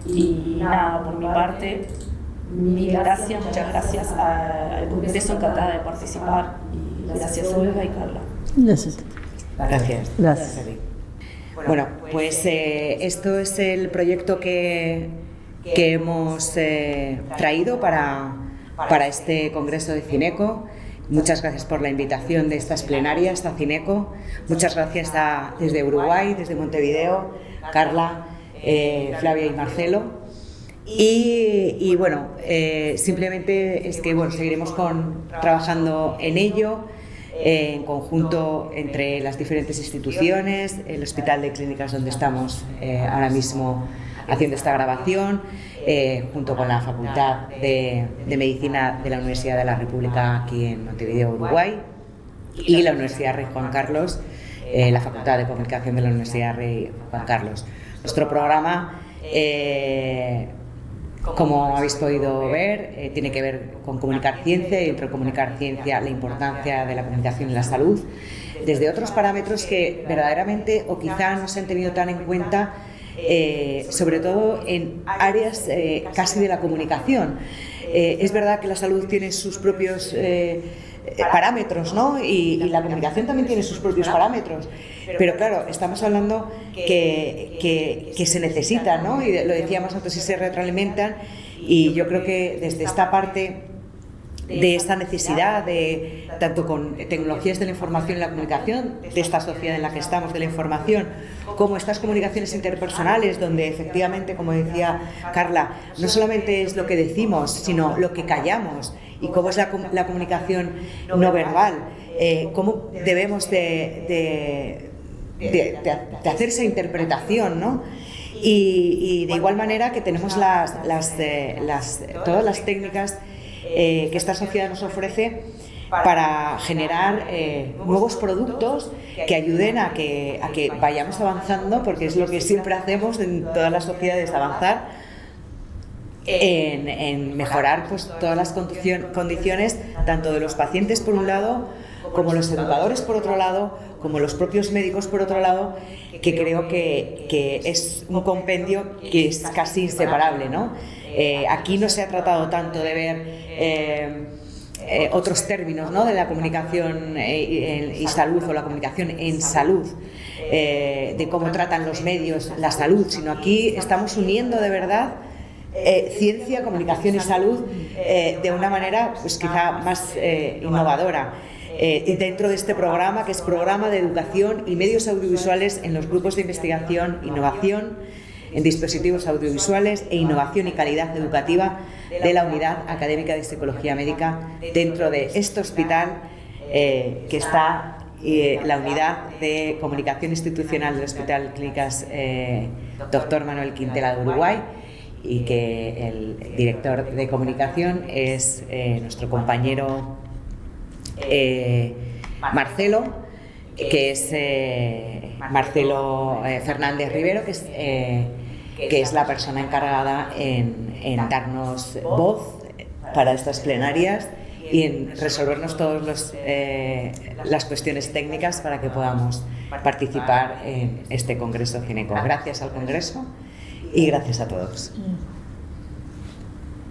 Y nada, por mi parte, mil gracias, muchas gracias al Congreso, encantada de participar, y gracias Olga y Carla. Gracias. Gracias. Bueno, pues esto es el proyecto que hemos traído para este Congreso de Cineco. Muchas gracias por la invitación de estas plenarias a Cineco. Muchas gracias desde Uruguay, desde Montevideo, Carla, Flavia y Marcelo. Y bueno, simplemente es que seguiremos trabajando en ello, en conjunto entre las diferentes instituciones, el Hospital de Clínicas donde estamos ahora mismo haciendo esta grabación, junto con la Facultad de Medicina de la Universidad de la República aquí en Montevideo, Uruguay, y la Universidad Rey Juan Carlos, la Facultad de Comunicación de la Universidad Rey Juan Carlos. Nuestro programa, como habéis podido ver, tiene que ver con comunicar ciencia, y dentro de comunicar ciencia la importancia de la comunicación en la salud, desde otros parámetros que verdaderamente o quizá no se han tenido tan en cuenta, sobre todo en áreas casi de la comunicación. Es verdad que la salud tiene sus propios parámetros, ¿no? Y la comunicación también tiene sus propios parámetros, pero claro, estamos hablando que se necesitan, ¿no? Y lo decíamos antes, si se retroalimentan, y yo creo que desde esta parte de esta necesidad de, tanto con tecnologías de la información y la comunicación, de esta sociedad en la que estamos, de la información, como estas comunicaciones interpersonales, donde efectivamente, como decía Carla, no solamente es lo que decimos, sino lo que callamos, y cómo es la comunicación no verbal, cómo debemos de hacer esa interpretación, ¿no? Y de igual manera que tenemos todas las técnicas que esta sociedad nos ofrece para generar nuevos productos que ayuden a que vayamos avanzando, porque es lo que siempre hacemos en todas las sociedades, avanzar en mejorar pues todas las condiciones, tanto de los pacientes por un lado, como los educadores por otro lado, como los propios médicos por otro lado, que creo que es un compendio que es casi inseparable, ¿no? Aquí no se ha tratado tanto de ver otros términos, ¿no?, de la comunicación y salud, o la comunicación en salud, de cómo tratan los medios la salud, sino aquí estamos uniendo de verdad ciencia, comunicación y salud de una manera pues quizá más innovadora. Dentro de este programa, que es Programa de Educación y Medios Audiovisuales en los Grupos de Investigación, Innovación en Dispositivos Audiovisuales e Innovación y Calidad Educativa de la Unidad Académica de Psicología Médica, dentro de este hospital que está la Unidad de Comunicación Institucional del Hospital Clínicas Dr. Manuel Quintela de Uruguay, y que el director de comunicación es nuestro compañero Marcelo, que es Marcelo Fernández Rivero, que es la persona encargada en darnos voz para estas plenarias y en resolvernos todas las cuestiones técnicas para que podamos participar en este Congreso Gineco. Gracias al Congreso y gracias a todos.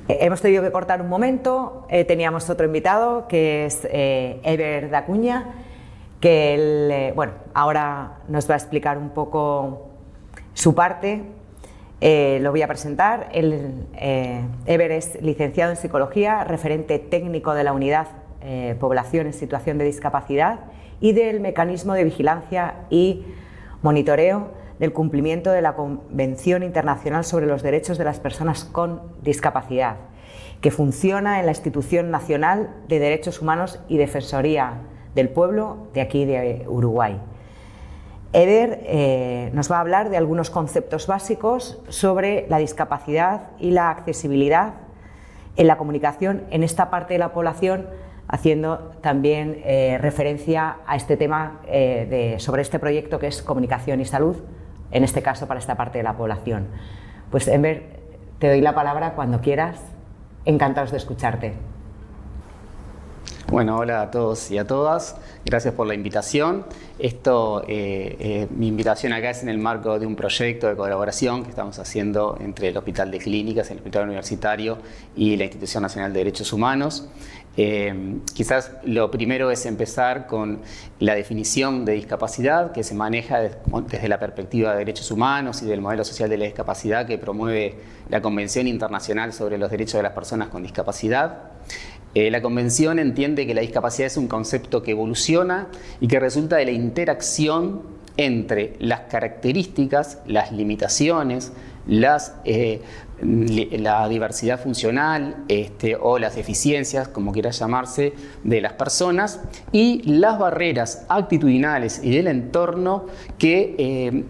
Hemos tenido que cortar un momento, teníamos otro invitado que es Eber Dacuña, que él, ahora nos va a explicar un poco su parte. Lo voy a presentar. Eber es licenciado en Psicología, referente técnico de la Unidad Población en Situación de Discapacidad y del Mecanismo de Vigilancia y Monitoreo del cumplimiento de la Convención Internacional sobre los Derechos de las Personas con Discapacidad, que funciona en la Institución Nacional de Derechos Humanos y Defensoría del Pueblo de aquí de Uruguay. Eber nos va a hablar de algunos conceptos básicos sobre la discapacidad y la accesibilidad en la comunicación en esta parte de la población, haciendo también referencia a este tema sobre este proyecto que es Comunicación y Salud, en este caso para esta parte de la población. Pues Eber, te doy la palabra cuando quieras, encantados de escucharte. Bueno, hola a todos y a todas, gracias por la invitación. Mi invitación acá es en el marco de un proyecto de colaboración que estamos haciendo entre el Hospital de Clínicas, el Hospital Universitario y la Institución Nacional de Derechos Humanos. Quizás lo primero es empezar con la definición de discapacidad que se maneja desde la perspectiva de derechos humanos y del modelo social de la discapacidad que promueve la Convención Internacional sobre los Derechos de las Personas con Discapacidad. La Convención entiende que la discapacidad es un concepto que evoluciona y que resulta de la interacción entre las características, las limitaciones, la diversidad funcional o las deficiencias, como quiera llamarse, de las personas y las barreras actitudinales y del entorno que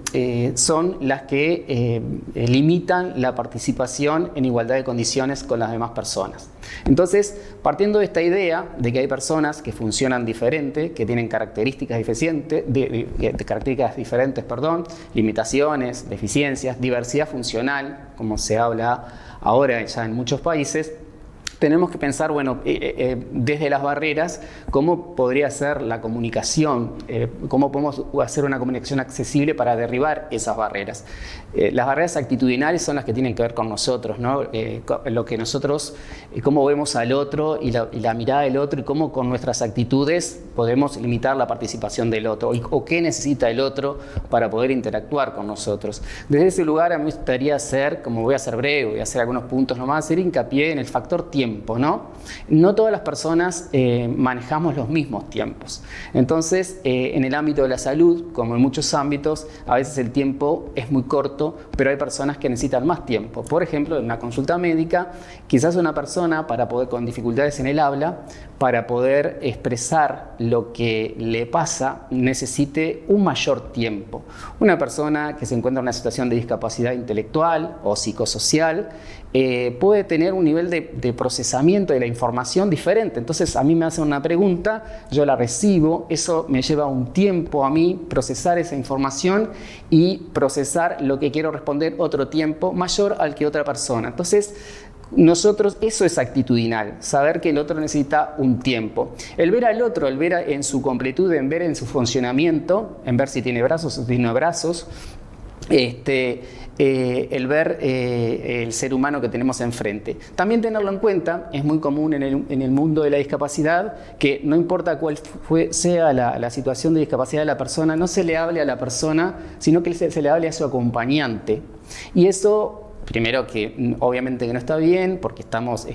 son las que limitan la participación en igualdad de condiciones con las demás personas. Entonces, partiendo de esta idea de que hay personas que funcionan diferente, que tienen características diferentes, limitaciones, deficiencias, diversidad funcional, como se habla ahora ya en muchos países, tenemos que pensar, desde las barreras, cómo podría ser la comunicación, cómo podemos hacer una comunicación accesible para derribar esas barreras. Las barreras actitudinales son las que tienen que ver con nosotros, ¿no? Lo que nosotros, cómo vemos al otro y la mirada del otro y cómo con nuestras actitudes podemos limitar la participación del otro o qué necesita el otro para poder interactuar con nosotros. Desde ese lugar a mí me gustaría hacer, como voy a ser breve, voy a hacer algunos puntos nomás, hacer hincapié en el factor tiempo. tiempo, ¿no? No todas las personas manejamos los mismos tiempos. Entonces, en el ámbito de la salud, como en muchos ámbitos, a veces el tiempo es muy corto, pero hay personas que necesitan más tiempo. Por ejemplo, en una consulta médica, quizás una persona con dificultades en el habla, para poder expresar lo que le pasa, necesite un mayor tiempo. Una persona que se encuentra en una situación de discapacidad intelectual o psicosocial puede tener un nivel de procesamiento de la información diferente. Entonces, a mí me hacen una pregunta, yo la recibo, eso me lleva un tiempo a mí procesar esa información y procesar lo que quiero responder otro tiempo mayor al que otra persona. Entonces, eso es actitudinal, saber que el otro necesita un tiempo. El ver al otro, el ver en su completud, en ver en su funcionamiento, en ver si tiene brazos o si tiene brazos, el ver el ser humano que tenemos enfrente. También tenerlo en cuenta, es muy común en el mundo de la discapacidad, que no importa cuál sea la situación de discapacidad de la persona, no se le hable a la persona, sino que se le hable a su acompañante. Y eso, primero, que obviamente que no está bien, porque estamos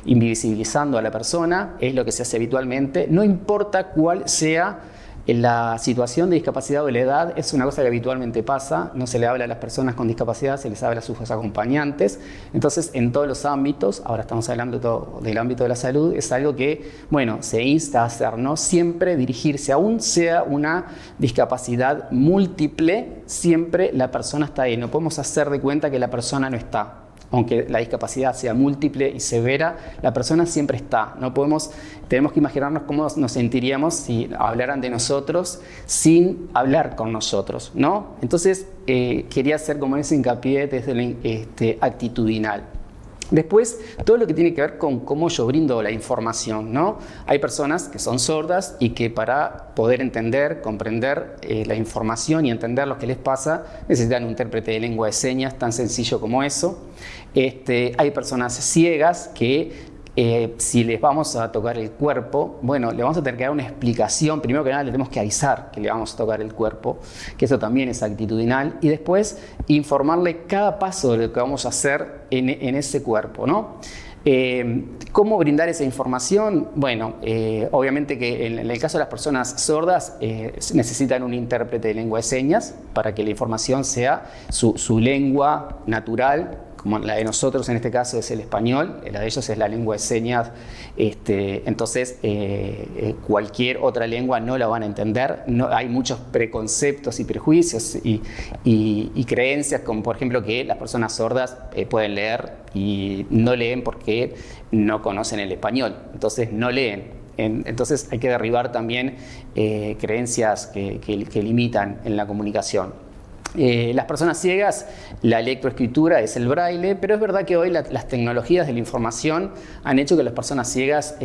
invisibilizando a la persona, es lo que se hace habitualmente, no importa cuál sea la situación de discapacidad o la edad, es una cosa que habitualmente pasa, no se le habla a las personas con discapacidad, se les habla a sus acompañantes. Entonces, en todos los ámbitos, ahora estamos hablando del ámbito de la salud, es algo que, bueno, se insta a hacer, ¿no? Siempre dirigirse, aún sea una discapacidad múltiple, siempre la persona está ahí, no podemos hacer de cuenta que la persona no está. Aunque la discapacidad sea múltiple y severa, la persona siempre está. Tenemos que imaginarnos cómo nos sentiríamos si hablaran de nosotros sin hablar con nosotros, ¿no? Entonces, quería hacer como ese hincapié desde lo actitudinal. Después, todo lo que tiene que ver con cómo yo brindo la información, ¿no? Hay personas que son sordas y que para poder entender, comprender la información y entender lo que les pasa, necesitan un intérprete de lengua de señas, tan sencillo como eso. Hay personas ciegas que si les vamos a tocar el cuerpo, bueno, le vamos a tener que dar una explicación. Primero que nada, le tenemos que avisar que le vamos a tocar el cuerpo, que eso también es actitudinal, y después informarle cada paso de lo que vamos a hacer en ese cuerpo, ¿no? ¿Cómo brindar esa información? Bueno, obviamente que en el caso de las personas sordas necesitan un intérprete de lengua de señas para que la información sea su lengua natural, como la de nosotros en este caso es el español, la de ellos es la lengua de señas, entonces cualquier otra lengua no la van a entender. No, hay muchos preconceptos y prejuicios y creencias, como por ejemplo que las personas sordas pueden leer y no leen porque no conocen el español, entonces no leen. Entonces hay que derribar también creencias que limitan en la comunicación. Las personas ciegas, la lectoescritura es el braille, pero es verdad que hoy las tecnologías de la información han hecho que las personas ciegas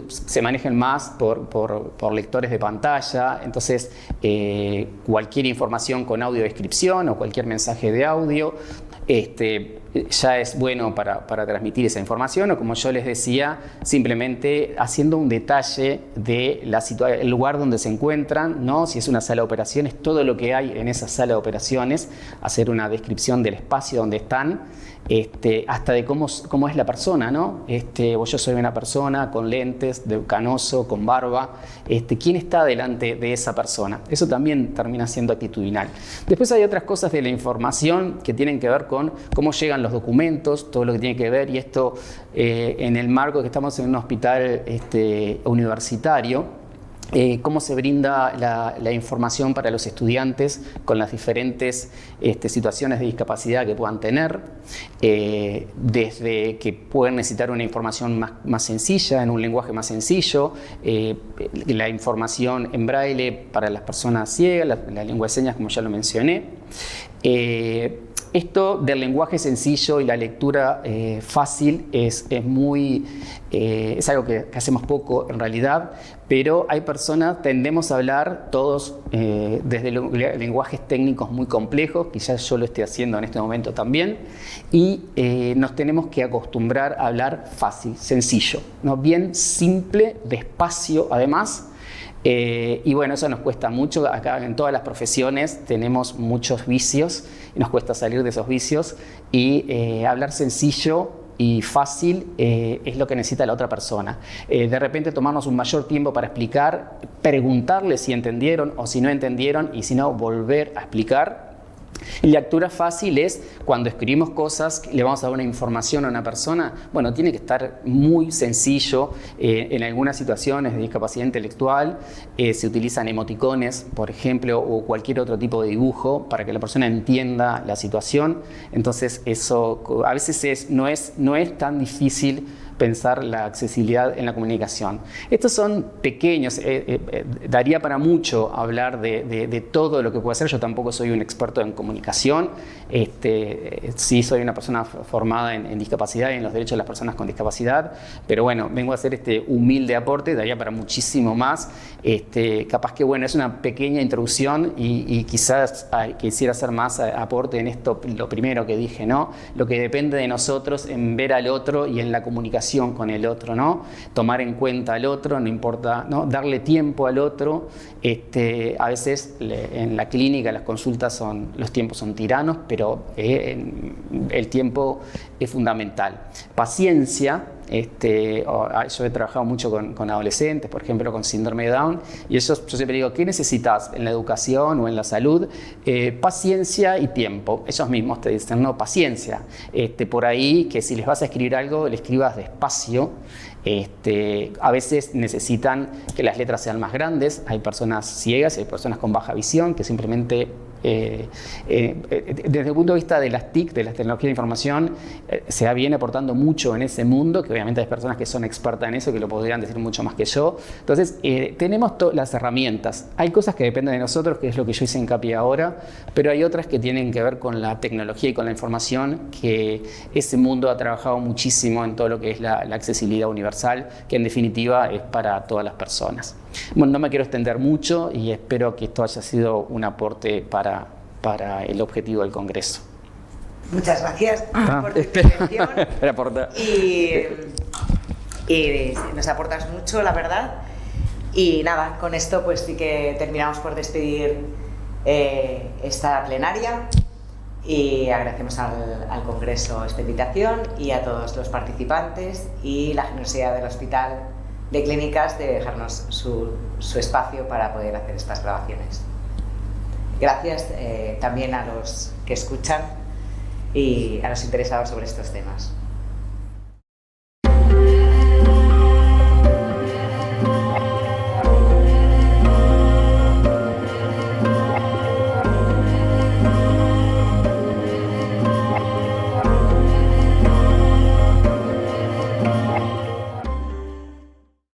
se manejen más por lectores de pantalla. Entonces, cualquier información con audiodescripción o cualquier mensaje de audio ya es bueno para transmitir esa información, o como yo les decía, simplemente haciendo un detalle de el lugar donde se encuentran, ¿no? Si es una sala de operaciones, todo lo que hay en esa sala de operaciones, hacer una descripción del espacio donde están, hasta de cómo es la persona, ¿no? Yo soy una persona con lentes, de canoso, con barba, ¿quién está delante de esa persona? Eso también termina siendo actitudinal. Después hay otras cosas de la información que tienen que ver con cómo llegan los documentos, todo lo que tiene que ver, y esto en el marco de que estamos en un hospital universitario, cómo se brinda la información para los estudiantes con las diferentes situaciones de discapacidad que puedan tener, desde que pueden necesitar una información más sencilla, en un lenguaje más sencillo, la información en braille para las personas ciegas, la lengua de señas, como ya lo mencioné. Esto del lenguaje sencillo y la lectura fácil es algo que hacemos poco en realidad, pero hay personas, tendemos a hablar todos desde lenguajes técnicos muy complejos, quizás yo lo esté haciendo en este momento también, y nos tenemos que acostumbrar a hablar fácil, sencillo, ¿no? Bien simple, despacio además. Y bueno, eso nos cuesta mucho. Acá en todas las profesiones tenemos muchos vicios y nos cuesta salir de esos vicios, y hablar sencillo y fácil es lo que necesita la otra persona. De repente tomarnos un mayor tiempo para explicar, preguntarle si entendieron o si no entendieron, y si no, volver a explicar. Y lectura fácil es cuando escribimos cosas, le vamos a dar una información a una persona. Bueno, tiene que estar muy sencillo. En algunas situaciones de discapacidad intelectual se utilizan emoticones, por ejemplo, o cualquier otro tipo de dibujo para que la persona entienda la situación. Entonces eso a veces no es tan difícil pensar la accesibilidad en la comunicación. Estos son pequeños, daría para mucho hablar de todo lo que puede hacer. Yo tampoco soy un experto en comunicación, sí soy una persona formada en discapacidad y en los derechos de las personas con discapacidad, pero bueno, vengo a hacer este humilde aporte, daría para muchísimo más. Capaz que bueno, es una pequeña introducción y quizás quisiera hacer más aporte en esto, lo primero que dije, ¿no? Lo que depende de nosotros en ver al otro y en la comunicación con el otro, ¿no? Tomar en cuenta al otro, no importa, ¿no? Darle tiempo al otro. A veces en la clínica las consultas los tiempos son tiranos, pero el tiempo es fundamental. Paciencia. Yo he trabajado mucho con adolescentes, por ejemplo, con síndrome de Down, y yo siempre digo, ¿qué necesitas en la educación o en la salud? Paciencia y tiempo. Ellos mismos te dicen, no, paciencia. Por ahí, que si les vas a escribir algo, le escribas despacio. A veces necesitan que las letras sean más grandes. Hay personas ciegas, hay personas con baja visión que simplemente desde el punto de vista de las TIC, de las tecnologías de información, se viene aportando mucho en ese mundo, que obviamente hay personas que son expertas en eso, que lo podrían decir mucho más que yo. Entonces, tenemos las herramientas. Hay cosas que dependen de nosotros, que es lo que yo hice hincapié ahora, pero hay otras que tienen que ver con la tecnología y con la información, que ese mundo ha trabajado muchísimo en todo lo que es la accesibilidad universal, que en definitiva es para todas las personas. Bueno, no me quiero extender mucho y espero que esto haya sido un aporte para el objetivo del Congreso. Muchas gracias por tu intervención y nos aportas mucho, la verdad. Y nada, con esto pues sí que terminamos por despedir esta plenaria y agradecemos al Congreso esta invitación y a todos los participantes y la generosidad del Hospital de Clínicas de dejarnos su espacio para poder hacer estas grabaciones. Gracias también a los que escuchan y a los interesados sobre estos temas.